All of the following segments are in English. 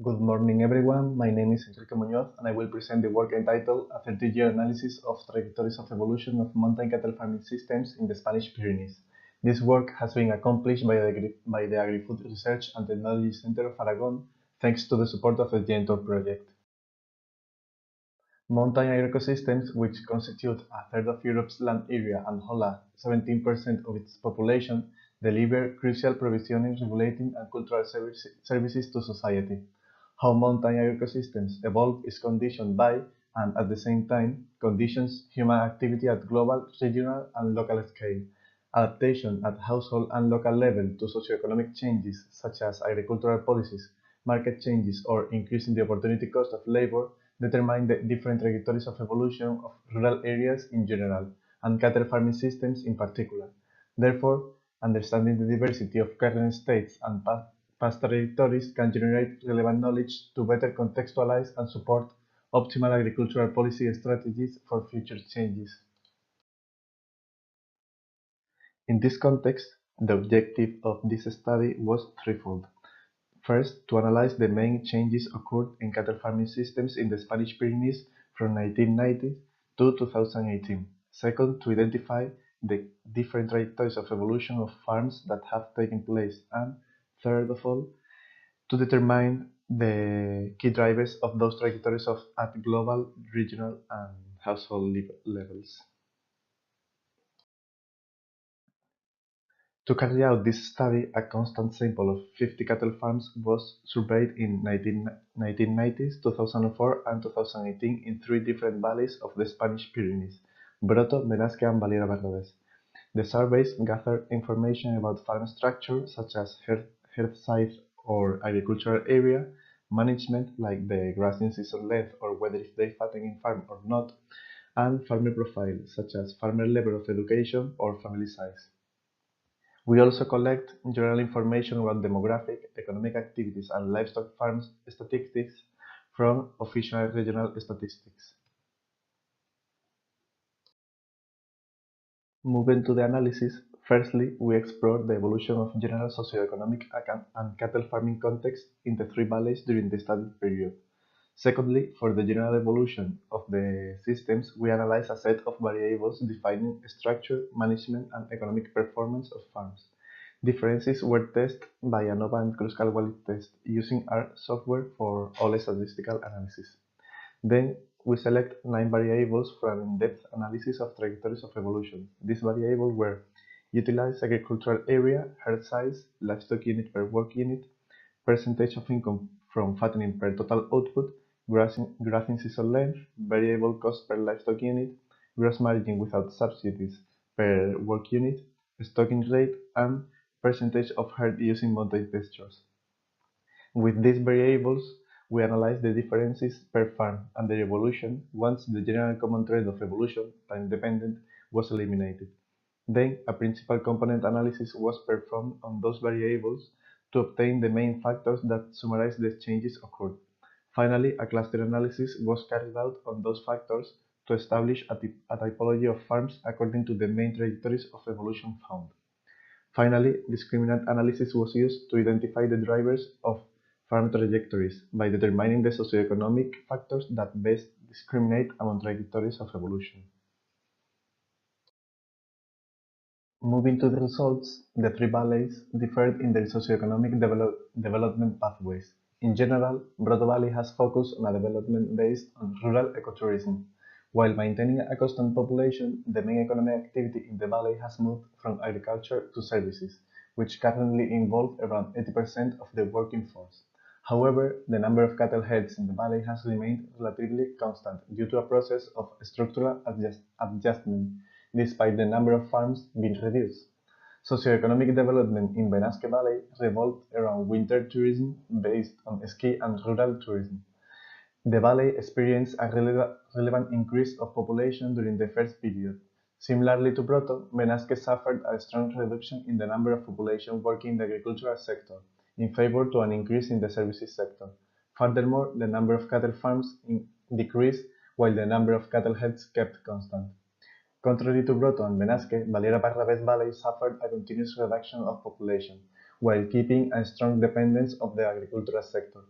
Good morning, everyone. My name is Enrique Muñoz, and I will present the work entitled A 30-Year Analysis of Trajectories of Evolution of Mountain Cattle Farming Systems in the Spanish Pyrenees. This work has been accomplished by the Agri-Food Research and Technology Center of Aragon, thanks to the support of the GenTORE project. Mountain agroecosystems, which constitute a third of Europe's land area and hold 17% of its population, deliver crucial provisioning, regulating, and cultural services to society. How mountain agroecosystems evolve is conditioned by, and at the same time, conditions human activity at global, regional, and local scale. Adaptation at household and local level to socioeconomic changes such as agricultural policies, market changes, or increasing the opportunity cost of labor determine the different trajectories of evolution of rural areas in general, and cattle farming systems in particular. Therefore, understanding the diversity of current states and past trajectories can generate relevant knowledge to better contextualize and support optimal agricultural policy strategies for future changes. In this context, the objective of this study was threefold. First, to analyze the main changes occurred in cattle farming systems in the Spanish Pyrenees from 1990 to 2018. Second, to identify the different trajectories of evolution of farms that have taken place. And third of all, to determine the key drivers of those trajectories at global, regional, and household levels. To carry out this study, a constant sample of 50 cattle farms was surveyed in 1990s, 2004, and 2018 in three different valleys of the Spanish Pyrenees: Broto, Benasque, and Valera Barrodes. The surveys gathered information about farm structure, such as herd size or agricultural area, management, like the grazing season length or whether if they fatten in farm or not, and farmer profile, such as farmer level of education or family size. We also collect general information about demographic, economic activities, and livestock farms statistics from official regional statistics. Moving to the analysis, firstly, we explore the evolution of general socioeconomic and cattle farming context in the three valleys during the study period. Secondly, for the general evolution of the systems, we analyze a set of variables defining structure, management, and economic performance of farms. Differences were tested by ANOVA and cross-calculate test using R software for all statistical analysis. Then we select 9 variables for an in-depth analysis of trajectories of evolution. These variables were utilized agricultural area, herd size, livestock unit per work unit, percentage of income from fattening per total output, grazing season length, variable cost per livestock unit, gross margin without subsidies per work unit, stocking rate, and percentage of herd using mountain pastures. With these variables, we analyze the differences per farm and their evolution once the general common trend of evolution, time dependent, was eliminated. Then, a principal component analysis was performed on those variables to obtain the main factors that summarize the changes occurred. Finally, a cluster analysis was carried out on those factors to establish a typology of farms according to the main trajectories of evolution found. Finally, discriminant analysis was used to identify the drivers of farm trajectories by determining the socioeconomic factors that best discriminate among trajectories of evolution. Moving to the results, the three valleys differed in their socioeconomic development pathways. In general, Broto Valley has focused on a development based on rural ecotourism. While maintaining a constant population, the main economic activity in the valley has moved from agriculture to services, which currently involve around 80% of the working force. However, the number of cattle heads in the valley has remained relatively constant due to a process of structural adjustment, despite the number of farms being reduced. Socioeconomic development in Benasque Valley revolved around winter tourism based on ski and rural tourism. The valley experienced a relevant increase of population during the first period. Similarly to Broto, Benasque suffered a strong reduction in the number of population working in the agricultural sector, in favor to an increase in the services sector. Furthermore, the number of cattle farms decreased, while the number of cattle heads kept constant. Contrary to Broto and Benasque, Valera Barrabés Valley suffered a continuous reduction of population, while keeping a strong dependence of the agricultural sector.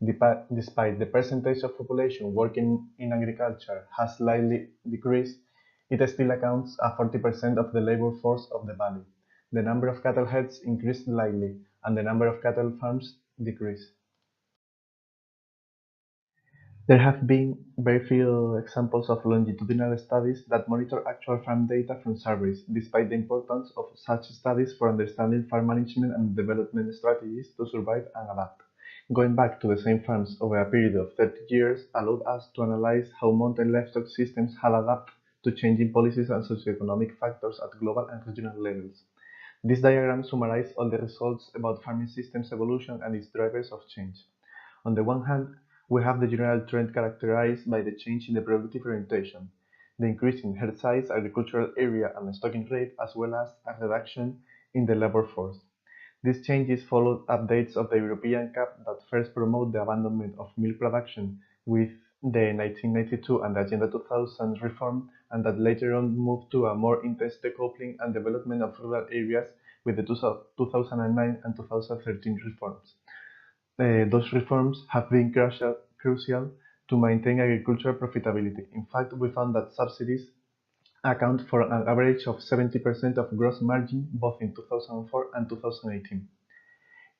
Despite the percentage of population working in agriculture has slightly decreased, it still accounts for 40% of the labor force of the valley. The number of cattle heads increased slightly, and the number of cattle farms decreased. There have been very few examples of longitudinal studies that monitor actual farm data from surveys, despite the importance of such studies for understanding farm management and development strategies to survive and adapt. Going back to the same farms over a period of 30 years allowed us to analyze how mountain livestock systems had adapted to changing policies and socioeconomic factors at global and regional levels. This diagram summarizes all the results about farming systems evolution and its drivers of change. On the one hand, we have the general trend characterized by the change in the productive orientation, the increase in herd size, agricultural area, and stocking rate, as well as a reduction in the labor force. These changes followed updates of the European CAP that first promoted the abandonment of milk production with the 1992 and the Agenda 2000 reform, and that later on moved to a more intense decoupling and development of rural areas with the 2009 and 2013 reforms. Those reforms have been crucial to maintain agricultural profitability. In fact, we found that subsidies account for an average of 70% of gross margin both in 2004 and 2018.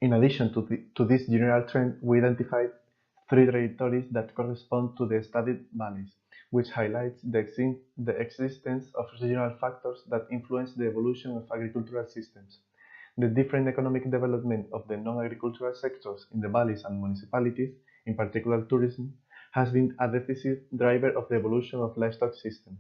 In addition to this general trend, we identified three trajectories that correspond to the studied valleys, which highlights the existence of regional factors that influence the evolution of agricultural systems. The different economic development of the non-agricultural sectors in the valleys and municipalities, in particular tourism, has been a decisive driver of the evolution of livestock systems.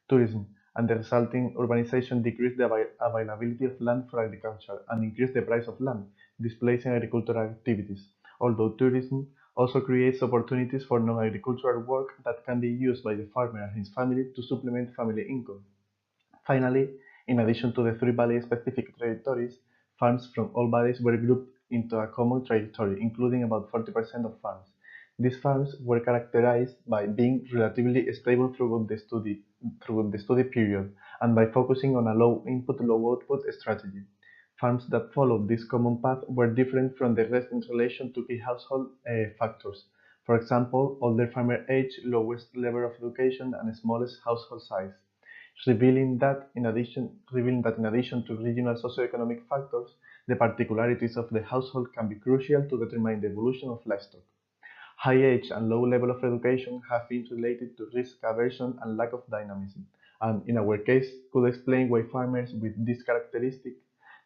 Tourism and the resulting urbanization decreased the availability of land for agriculture and increased the price of land, displacing agricultural activities, although tourism also creates opportunities for non-agricultural work that can be used by the farmer and his family to supplement family income. Finally, in addition to the three valley-specific trajectories, farms from all valleys were grouped into a common trajectory, including about 40% of farms. These farms were characterized by being relatively stable throughout the study period and by focusing on a low input, low output strategy. Farms that followed this common path were different from the rest in relation to key household factors. For example, older farmer age, lowest level of education, and smallest household size, revealing that in addition to regional socioeconomic factors, the particularities of the household can be crucial to determine the evolution of livestock. High age and low level of education have been related to risk aversion and lack of dynamism, and in our case could explain why farmers with this characteristic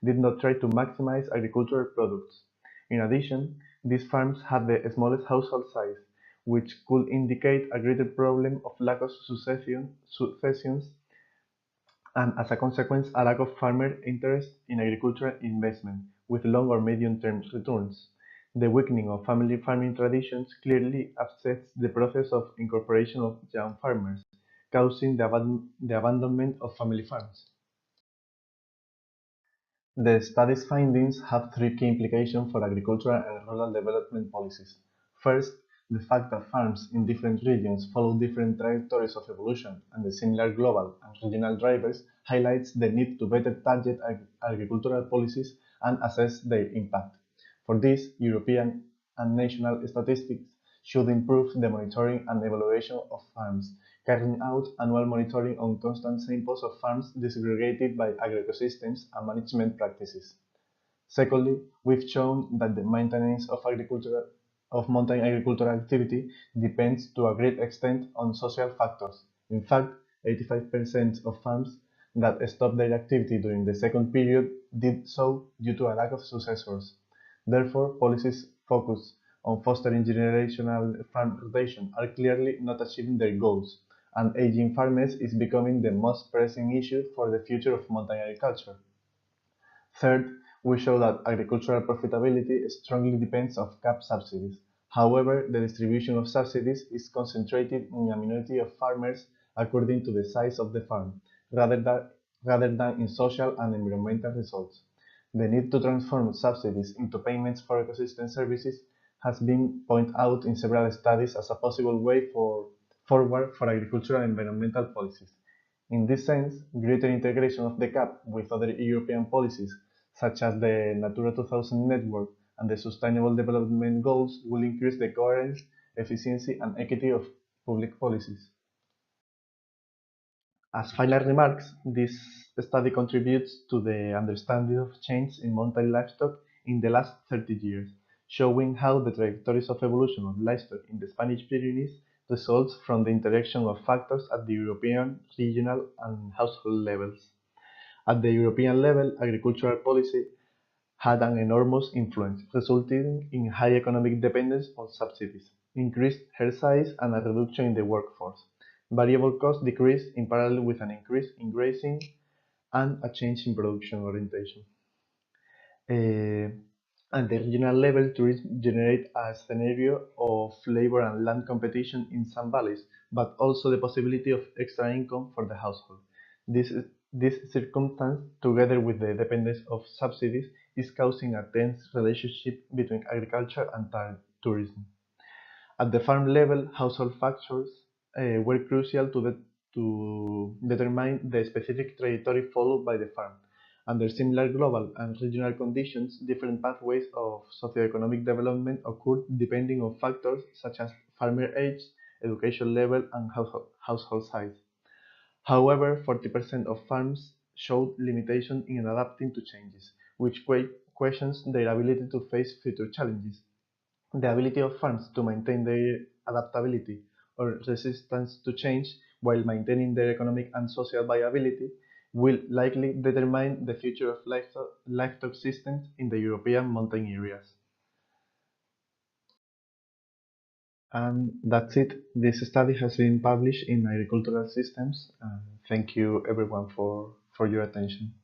did not try to maximize agricultural products. In addition, these farms had the smallest household size, which could indicate a greater problem of lack of successions and as a consequence a lack of farmer interest in agricultural investment with long or medium-term returns. The weakening of family farming traditions clearly upsets the process of incorporation of young farmers, causing the abandonment of family farms. The study's findings have three key implications for agricultural and rural development policies. First, the fact that farms in different regions follow different trajectories of evolution and the similar global and regional drivers highlights the need to better target agricultural policies and assess their impact. For this, European and national statistics should improve the monitoring and evaluation of farms, carrying out annual monitoring on constant samples of farms disaggregated by agroecosystems and management practices. Secondly, we've shown that the maintenance of mountain agricultural activity depends to a great extent on social factors. In fact, 85% of farms that stopped their activity during the second period did so due to a lack of successors. Therefore, policies focused on fostering generational farm rotation are clearly not achieving their goals, and aging farmers is becoming the most pressing issue for the future of mountain agriculture. Third, we show that agricultural profitability strongly depends on CAP subsidies. However, the distribution of subsidies is concentrated in a minority of farmers according to the size of the farm, rather than in social and environmental results. The need to transform subsidies into payments for ecosystem services has been pointed out in several studies as a possible way forward for agricultural and environmental policies. In this sense, greater integration of the CAP with other European policies, such as the Natura 2000 network and the Sustainable Development Goals will increase the coherence, efficiency, and equity of public policies. As final remarks, this study contributes to the understanding of change in mountain livestock in the last 30 years, showing how the trajectories of evolution of livestock in the Spanish Pyrenees results from the interaction of factors at the European, regional, and household levels. At the European level, agricultural policy had an enormous influence, resulting in high economic dependence on subsidies, increased herd size, and a reduction in the workforce. Variable costs decreased in parallel with an increase in grazing and a change in production orientation. At the regional level, tourism generates a scenario of labor and land competition in some valleys, but also the possibility of extra income for the household. This circumstance, together with the dependence of subsidies, is causing a tense relationship between agriculture and tourism. At the farm level, household factors were crucial to determine the specific trajectory followed by the farm. Under similar global and regional conditions, different pathways of socioeconomic development occurred depending on factors such as farmer age, education level, and household size. However, 40% of farms showed limitation in adapting to changes, which questions their ability to face future challenges. The ability of farms to maintain their adaptability or resistance to change while maintaining their economic and social viability will likely determine the future of livestock systems in the European mountain areas. And that's it. This study has been published in Agricultural Systems. Thank you everyone for your attention.